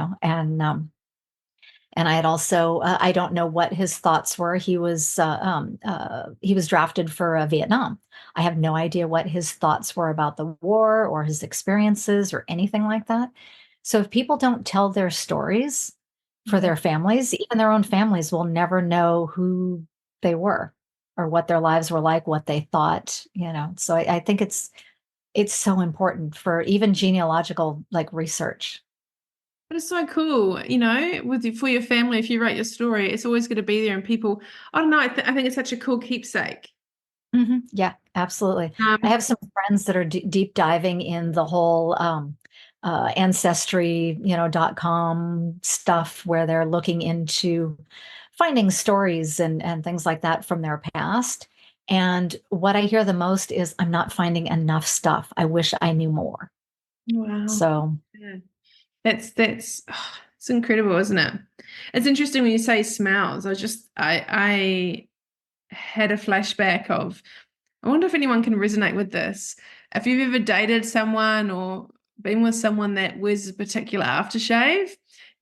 I had also I don't know what his thoughts were. He was drafted for Vietnam. I have no idea what his thoughts were about the war or his experiences or anything like that. So if people don't tell their stories for Mhm. their families, even their own families will never know who they were or what their lives were like, what they thought. So I think it's so important for even genealogical like research. But it's so cool, for your family. If you write your story, it's always going to be there, and people. I don't know. I think it's such a cool keepsake. Yeah, absolutely. I Um, have some friends that are deep diving in the whole ancestry, .com stuff where they're looking into finding stories and things like that from their past. And what I hear the most is, I'm not finding enough stuff. I wish I knew more. wow. So, Yeah. That's it's incredible, isn't it? It's interesting when you say smells. I had a flashback of, I wonder if anyone can resonate with this. If you've ever dated someone or been with someone that wears a particular aftershave,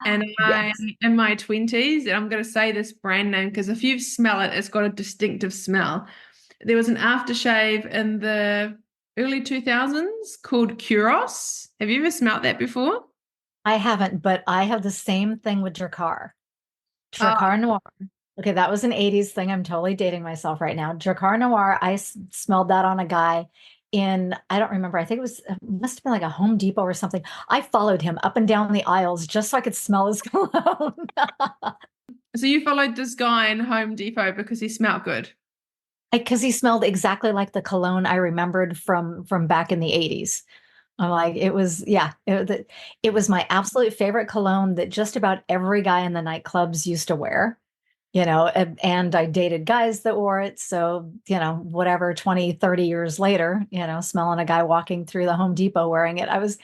and I yes, in my 20s, and I'm going to say this brand name because if you smell it, it's got a distinctive smell. There was an aftershave in the early 2000s called Kuros. Have you ever smelt that before? I haven't, but I have the same thing with your car. Dracar Noir. Okay, that was an 80s thing. I'm totally dating myself right now. Dracar Noir, I smelled that on a guy in, I don't remember, I think it must have been like a Home Depot or something. I followed him up and down the aisles just so I could smell his cologne. So you followed this guy in Home Depot because he smelled good. Because he smelled exactly like the cologne I remembered from back in the 80s. I'm like, it was, yeah, it was my absolute favorite cologne that just about every guy in the nightclubs used to wear, and I dated guys that wore it. So, whatever, 20, 30 years later, smelling a guy walking through the Home Depot wearing it. I was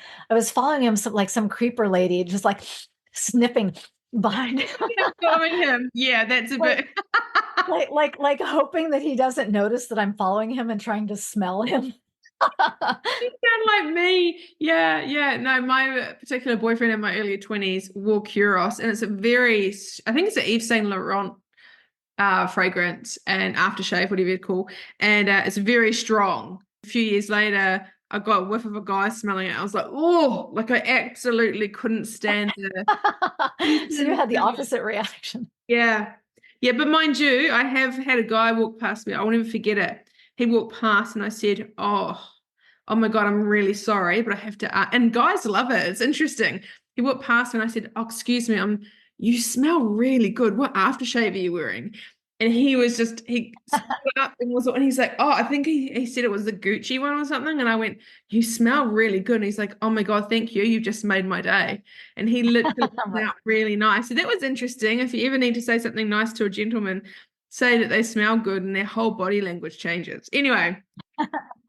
following him like some creeper lady, just like sniffing behind him. Following him. Yeah, that's a bit like hoping that he doesn't notice that I'm following him and trying to smell him. You sound like me. Yeah, yeah. No, my particular boyfriend in my early 20s wore Curos, and it's I think it's an Yves Saint Laurent fragrance and aftershave, whatever you call, and it's very strong. A few years later, I got a whiff of a guy smelling it. I was like, oh, like I absolutely couldn't stand it. So you had the opposite reaction. Yeah. Yeah, but mind you, I have had a guy walk past me. I won't even forget it. He walked past and I said, oh my God, I'm really sorry, but I have to, and guys love it. It's interesting. He walked past me and I said, oh, excuse me, you smell really good. What aftershave are you wearing? And he stood up and he's like, oh, I think he said it was the Gucci one or something. And I went, you smell really good. And he's like, oh my God, thank you. You've just made my day. And he literally smelled really nice. So that was interesting. If you ever need to say something nice to a gentleman, say that they smell good and their whole body language changes. Anyway,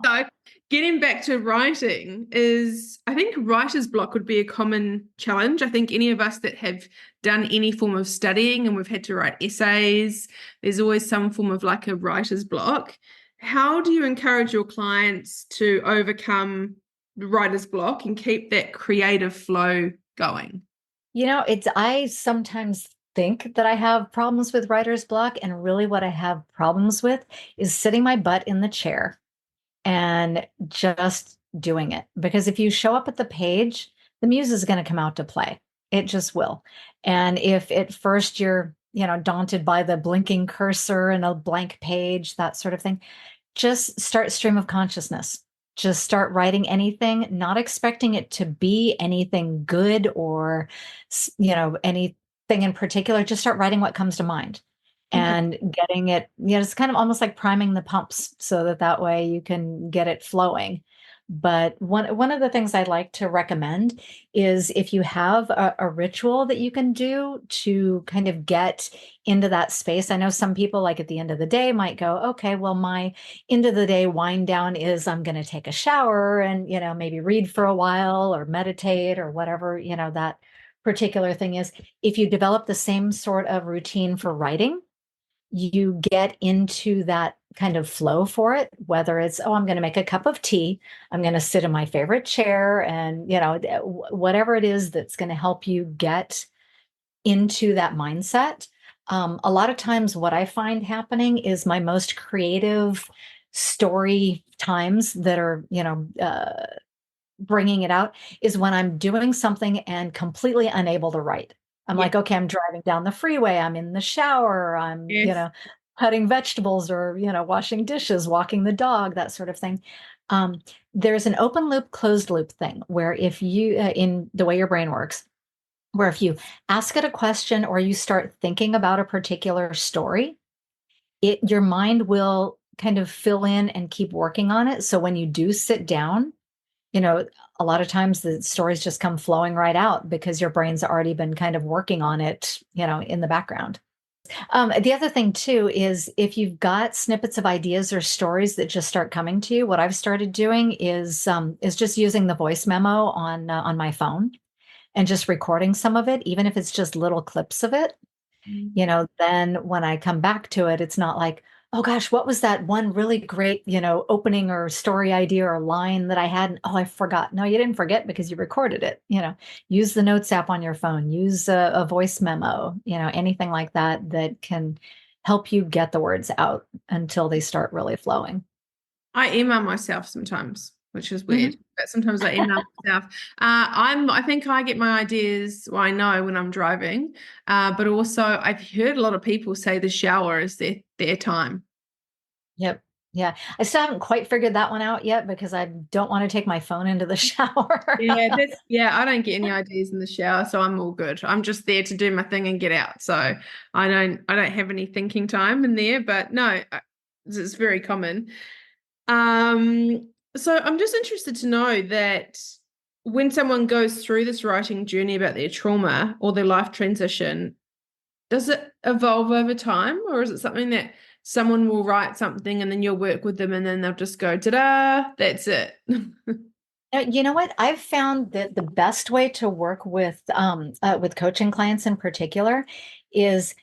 so getting back to writing I think writer's block would be a common challenge. I think any of us that have done any form of studying and we've had to write essays, there's always some form of like a writer's block. How do you encourage your clients to overcome the writer's block and keep that creative flow going? I sometimes think that I have problems with writer's block, and really what I have problems with is sitting my butt in the chair and just doing it. Because if you show up at the page, the muse is going to come out to play. It just will. And if at first you're, daunted by the blinking cursor and a blank page, that sort of thing, just start stream of consciousness. Just start writing anything, not expecting it to be anything good or, anything in particular. Just start writing what comes to mind and getting it, it's kind of almost like priming the pumps so that way you can get it flowing. But one of the things I'd like to recommend is if you have a ritual that you can do to kind of get into that space. I know some people, like at the end of the day, might go, okay, well, my end of the day wind down is I'm going to take a shower and, maybe read for a while or meditate or whatever, that particular thing is. If you develop the same sort of routine for writing, you get into that kind of flow for it, whether it's, oh, I'm going to make a cup of tea, I'm going to sit in my favorite chair, and, whatever it is that's going to help you get into that mindset. A lot of times, what I find happening is my most creative story times that are, bringing it out is when I'm doing something and completely unable to write. I'm like, okay, I'm driving down the freeway, I'm in the shower, I'm, cutting vegetables or, washing dishes, walking the dog, that sort of thing. There's an open loop, closed loop thing where if you, in the way your brain works, where if you ask it a question or you start thinking about a particular story, your mind will kind of fill in and keep working on it. So when you do sit down, a lot of times the stories just come flowing right out because your brain's already been kind of working on it, in the background. The other thing too is if you've got snippets of ideas or stories that just start coming to you, what I've started doing is just using the voice memo on my phone and just recording some of it, even if it's just little clips of it. Then when I come back to it, it's not like, oh gosh, what was that one really great, opening or story idea or line that I had? And, oh, I forgot. No, you didn't forget because you recorded it. Use the notes app on your phone, use a voice memo, anything like that that can help you get the words out until they start really flowing. I email myself sometimes, which is weird. but sometimes I email myself. I think I get my ideas, well, I know when I'm driving, but also I've heard a lot of people say the shower is their time. Yep. Yeah. I still haven't quite figured that one out yet because I don't want to take my phone into the shower. Yeah, I don't get any ideas in the shower, so I'm all good. I'm just there to do my thing and get out. So I don't have any thinking time in there, but no, it's very common. So I'm just interested to know that when someone goes through this writing journey about their trauma or their life transition, does it evolve over time, or is it something that someone will write something and then you'll work with them and then they'll just go, ta-da, that's it? You know what? I've found that the best way to work with coaching clients in particular is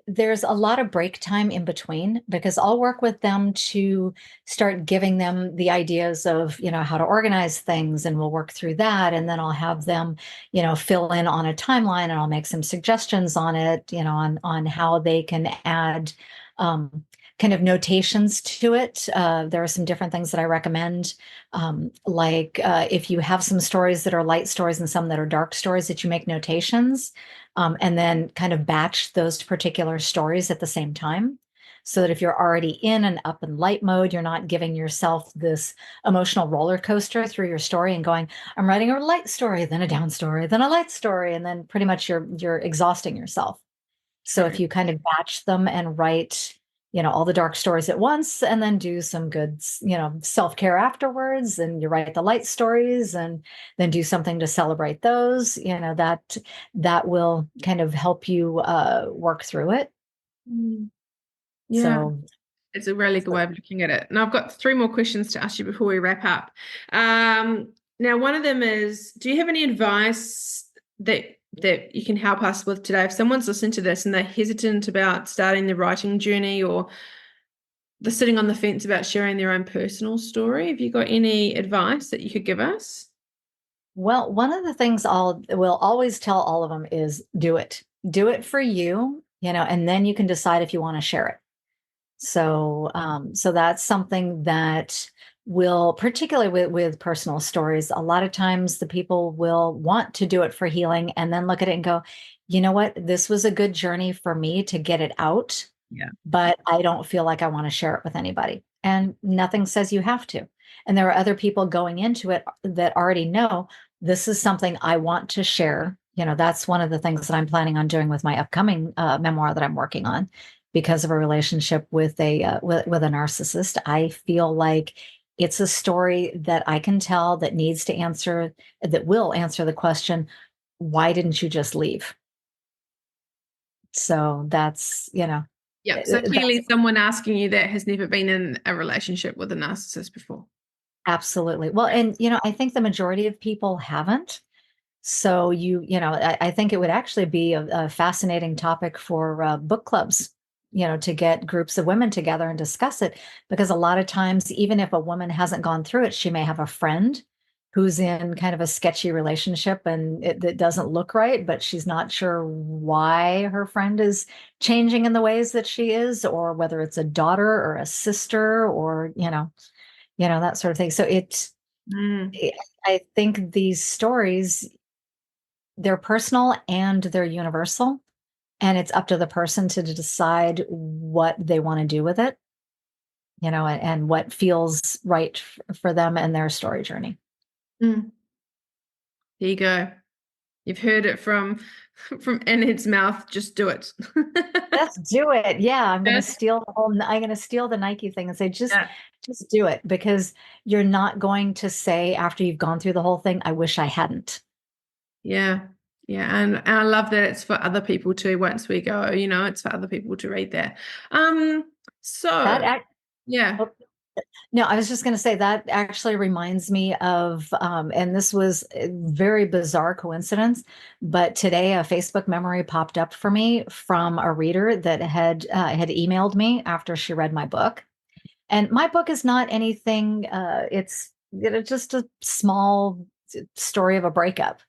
there's a lot of break time in between because I'll work with them to start giving them the ideas of, how to organize things, and we'll work through that. And then I'll have them, fill in on a timeline, and I'll make some suggestions on it, on how they can add kind of notations to it. There are some different things that I recommend, like if you have some stories that are light stories and some that are dark stories, that you make notations, and then kind of batch those particular stories at the same time. So that if you're already in an up and light mode, you're not giving yourself this emotional roller coaster through your story and going, I'm writing a light story, then a down story, then a light story, and then pretty much you're exhausting yourself. So if True. you kind of batch them and write, all the dark stories at once, and then do some good, self-care afterwards, and you write the light stories and then do something to celebrate those, that will kind of help you work through it. Mm. Yeah. So, It's a really good way of looking at it. And I've got three more questions to ask you before we wrap up. Now, one of them is, do you have any advice that you can help us with today? If someone's listening to this and they're hesitant about starting the writing journey, or they're sitting on the fence about sharing their own personal story, have you got any advice that you could give us? well, one of the things will always tell all of them is do it for you, and then you can decide if you want to share it. So that's something that will, particularly with personal stories, a lot of times the people will want to do it for healing and then look at it and go, you know what, this was a good journey for me to get it out, Yeah. but I don't feel like I want to share it with anybody. And nothing says you have to. And there are other people going into it that already know this is something I want to share. That's one of the things that I'm planning on doing with my upcoming memoir that I'm working on, because of a relationship with with a narcissist. I feel like it's a story that I can tell that will answer the question, why didn't you just leave? So Yeah. So that's clearly someone asking you that has never been in a relationship with a narcissist before. absolutely well. Yeah. And I think the majority of people haven't. So I think it would actually be a fascinating topic for book clubs, to get groups of women together and discuss it. Because a lot of times, even if a woman hasn't gone through it, she may have a friend who's in kind of a sketchy relationship, and it doesn't look right, but she's not sure why her friend is changing in the ways that she is, or whether it's a daughter or a sister, or that sort of thing. So Mm. I think these stories, they're personal and they're universal, and it's up to the person to decide what they want to do with it, and what feels right for them and their story journey. Mm. There you go. You've heard it from from Annette's mouth. Just do it. Let's do it. Yeah, Just, I'm going to steal the Nike thing and say yeah. just do it, because you're not going to say after you've gone through the whole thing, I wish I hadn't. Yeah. Yeah. And I love that it's for other people too. Once we go, it's for other people to read that. That So act yeah. No, I was just going to say that actually reminds me of, and this was a very bizarre coincidence, but today a Facebook memory popped up for me from a reader that had emailed me after she read my book. And my book is not anything. It's just a small story of a breakup.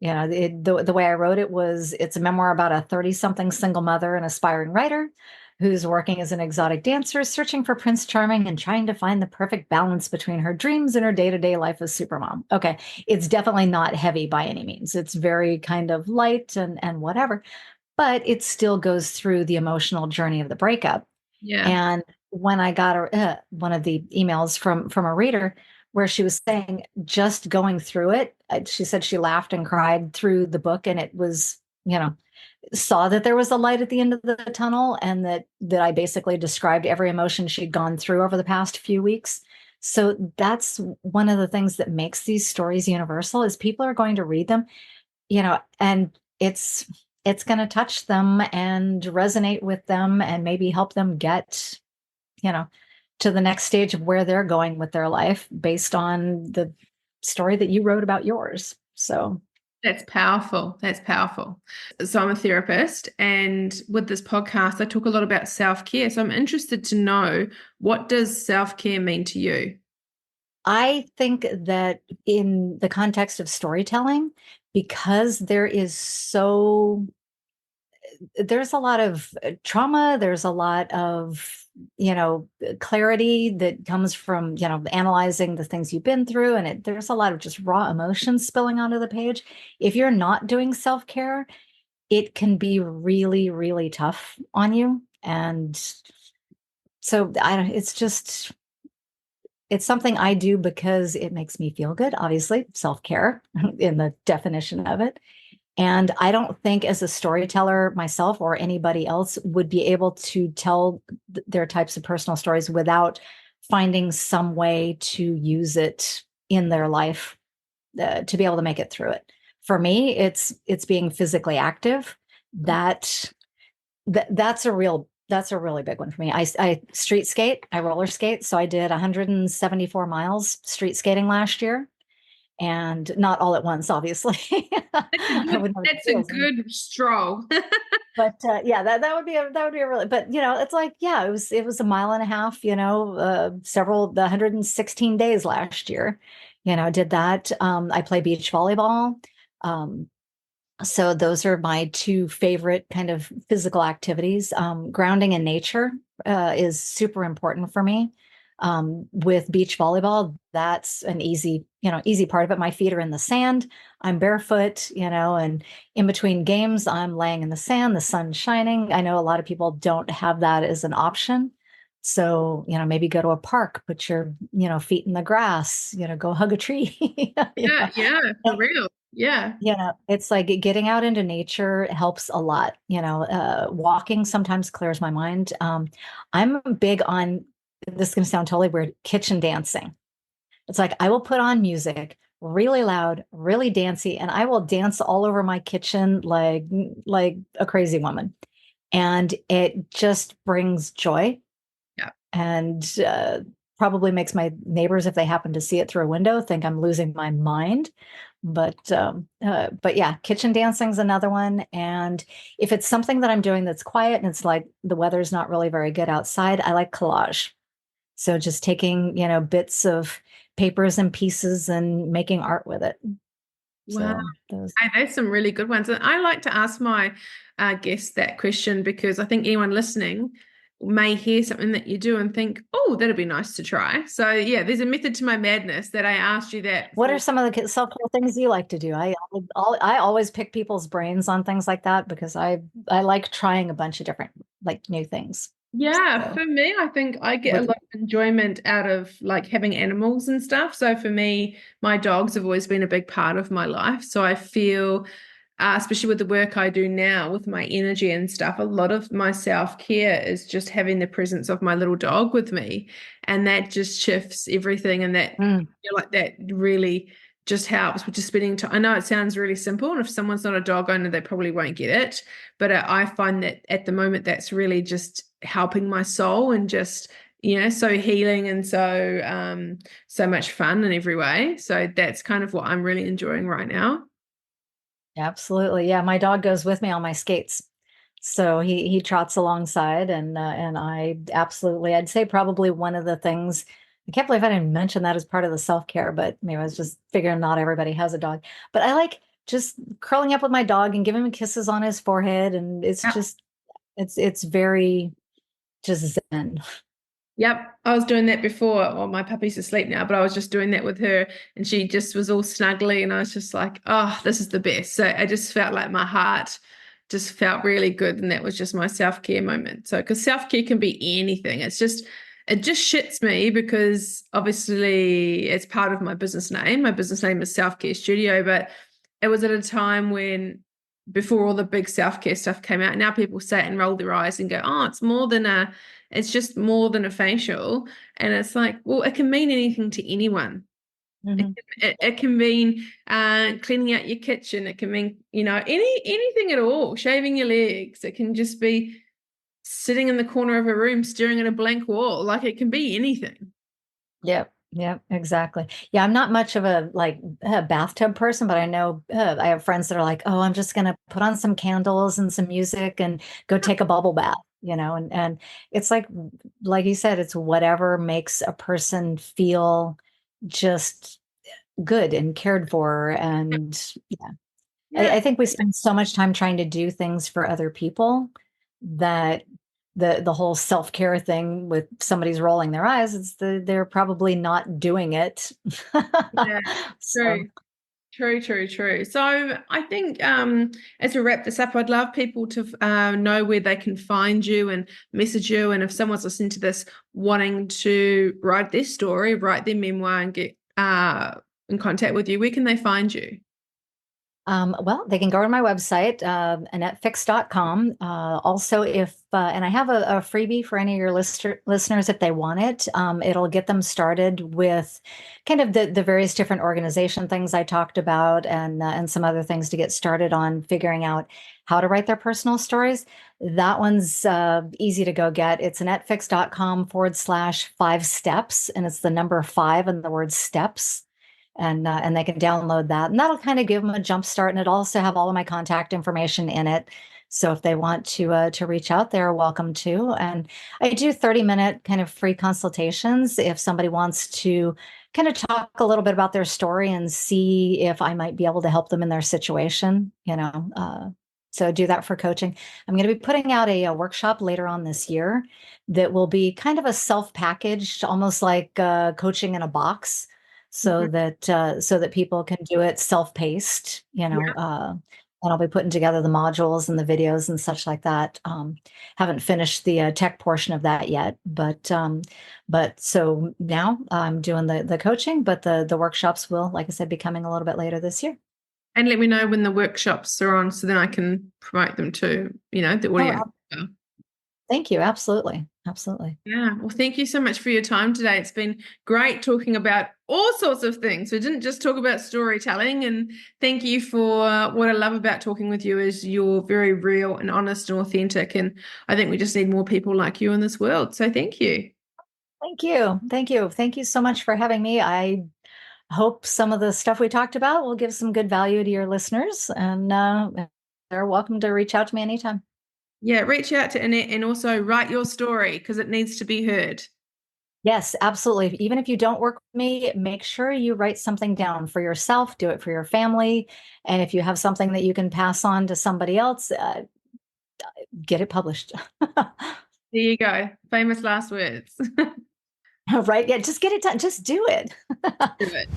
The way I wrote it was, it's a memoir about a 30-something single mother and aspiring writer who's working as an exotic dancer, searching for Prince Charming and trying to find the perfect balance between her dreams and her day-to-day life as supermom. Okay, it's definitely not heavy by any means. It's very kind of light and whatever, but it still goes through the emotional journey of the breakup. Yeah. And when I got one of the emails from a reader where she was saying just going through it, she said she laughed and cried through the book, and it was, saw that there was a light at the end of the tunnel, and that I basically described every emotion she'd gone through over the past few weeks. So that's one of the things that makes these stories universal is people are going to read them, and it's going to touch them and resonate with them and maybe help them get, you know, to the next stage of where they're going with their life based on the story that you wrote about yours. So That's powerful. That's powerful. So I'm a therapist, and with this podcast, I talk a lot about self-care. So I'm interested to know, what does self-care mean to you? I think that in the context of storytelling, because there's a lot of trauma, there's a lot of, clarity that comes from, analyzing the things you've been through. And there's a lot of just raw emotions spilling onto the page. If you're not doing self-care, it can be really, really tough on you. And so it's something I do because it makes me feel good, obviously, self-care in the definition of it. And I don't think as a storyteller myself or anybody else would be able to tell their types of personal stories without finding some way to use it in their life to be able to make it through it. For me, it's being physically active. That's a really big one for me. I street skate, I roller skate. So I did 174 miles street skating last year, and not all at once, obviously. I would know what it That's a feels like. good stroll. But yeah, that would be a really, but it's like, yeah, it was a mile and a half, the 116 days last year, did that. I play beach volleyball. Um, so those are my two favorite kind of physical activities. Grounding in nature is super important for me. With beach volleyball, that's an easy part of it. My feet are in the sand. I'm barefoot, and in between games, I'm laying in the sand, the sun's shining. I know a lot of people don't have that as an option. So, maybe go to a park, put your, feet in the grass, go hug a tree. Yeah, yeah, for real. Yeah. It's like getting out into nature helps a lot. Walking sometimes clears my mind. I'm big on, this is going to sound totally weird, kitchen dancing. It's like I will put on music really loud, really dancey, and I will dance all over my kitchen like a crazy woman. And it just brings joy Yeah. and probably makes my neighbors, if they happen to see it through a window, think I'm losing my mind. But yeah, kitchen dancing's another one. And if it's something that I'm doing that's quiet and it's like the weather's not really very good outside, I like collage. So just taking, bits of papers and pieces and making art with it. Wow. So those. Hey, that's some really good ones. And I like to ask my guests that question because I think anyone listening may hear something that you do and think, oh, that'd be nice to try. So yeah, there's a method to my madness that I asked you that What are for. some of the self-care things you like to do? I always pick people's brains on things like that because I like trying a bunch of different like new things. Yeah, So for me, I think I get a what lot of enjoyment out of like having animals and stuff. So for me, my dogs have always been a big part of my life. So I feel, especially with the work I do now with my energy and stuff, a lot of my self-care is just having the presence of my little dog with me. And that just shifts everything. And that, Mm, I feel like that really just helps with just spending time. I know it sounds really simple, and if someone's not a dog owner, they probably won't get it. But I find that at the moment, that's really just helping my soul and just, so healing and so much fun in every way. So that's kind of what I'm really enjoying right now. absolutely. Yeah, my dog goes with me on my skates. So he trots alongside and I absolutely, I'd say probably one of the things, I can't believe I didn't mention that as part of the self-care, but maybe I was just figuring not everybody has a dog. But I like just curling up with my dog and giving him kisses on his forehead. And it's Yeah. just it's very, just zen. Yep, I was doing that before. Well, my puppy's asleep now, but I was just doing that with her, and she just was all snuggly, and I was just like, oh, this is the best. So I just felt like my heart just felt really good, and that was just my self-care moment. So, because self-care can be anything, it just shits me because obviously it's part of my business name. My business name is Self-Care Studio, but it was at a time when before all the big self-care stuff came out, now people say it and roll their eyes and go, oh, it's just more than a facial. And it's like, well, it can mean anything to anyone. Mm-hmm. It can mean cleaning out your kitchen. It can mean, anything at all, shaving your legs. It can just be sitting in the corner of a room staring at a blank wall. Like, it can be anything. Yep. Yep, exactly. Yeah, I'm not much of a bathtub person, but I know I have friends that are like, "Oh, I'm just going to put on some candles and some music and go take a bubble bath," and it's like you said, it's whatever makes a person feel just good and cared for. And yeah, Yeah. I think we spend so much time trying to do things for other people that the whole self-care thing with somebody's rolling their eyes, they're probably not doing it. Yeah. So True. True, true, true. So I think as we wrap this up, I'd love people to know where they can find you and message you. And if someone's listening to this wanting to write their story, write their memoir and get in contact with you, where can they find you? Well, they can go to my website, AnnetteFix.com. Also, and I have a freebie for any of your listeners if they want it. It'll get them started with kind of the various different organization things I talked about, and some other things to get started on figuring out how to write their personal stories. That one's easy to go get. It's AnnetteFix.com/5 steps, and it's the number 5 and the word steps. And they can download that, and that'll kind of give them a jump start. And it also have all of my contact information in it. So if they want to reach out, they're welcome to. And I do 30-minute kind of free consultations if somebody wants to kind of talk a little bit about their story and see if I might be able to help them in their situation. So do that for coaching. I'm going to be putting out a workshop later on this year that will be kind of a self-packaged, almost like coaching in a box, so that people can do it self-paced, and I'll be putting together the modules and the videos and such like that. Haven't finished the tech portion of that yet, but so now I'm doing the coaching, but the workshops will, like I said, be coming a little bit later this year. And let me know when the workshops are on so then I can promote them to, the audience. Thank you. Absolutely. Absolutely. Yeah. Well, thank you so much for your time today. It's been great talking about all sorts of things. We didn't just talk about storytelling. And thank you for what I love about talking with you is you're very real and honest and authentic. And I think we just need more people like you in this world. So thank you. Thank you. Thank you. Thank you so much for having me. I hope some of the stuff we talked about will give some good value to your listeners. And they're welcome to reach out to me anytime. Yeah, reach out to Annette and also write your story because it needs to be heard. Yes, absolutely. Even if you don't work with me, make sure you write something down for yourself, do it for your family. And if you have something that you can pass on to somebody else, get it published. There you go. Famous last words. Right? Yeah, just get it done. Just do it. Do it.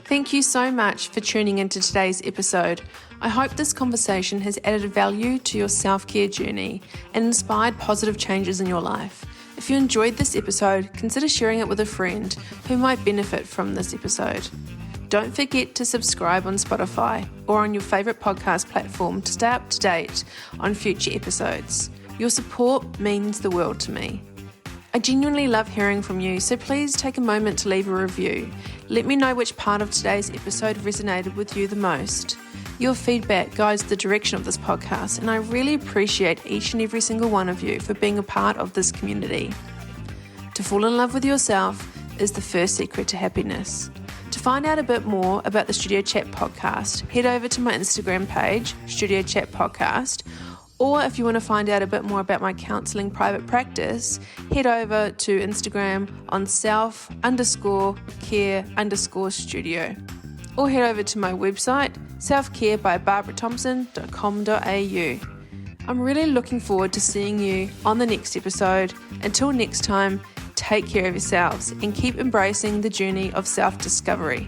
Thank you so much for tuning into today's episode. I hope this conversation has added value to your self-care journey and inspired positive changes in your life. If you enjoyed this episode, consider sharing it with a friend who might benefit from this episode. Don't forget to subscribe on Spotify or on your favourite podcast platform to stay up to date on future episodes. Your support means the world to me. I genuinely love hearing from you, so please take a moment to leave a review. Let me know which part of today's episode resonated with you the most. Your feedback guides the direction of this podcast, and I really appreciate each and every single one of you for being a part of this community. To fall in love with yourself is the first secret to happiness. To find out a bit more about the Studio Chat podcast, head over to my Instagram page, Studio Chat Podcast, or if you want to find out a bit more about my counselling private practice, head over to Instagram on self_care_studio. Or head over to my website, selfcarebybarbarathompson.com.au. I'm really looking forward to seeing you on the next episode. Until next time, take care of yourselves and keep embracing the journey of self-discovery.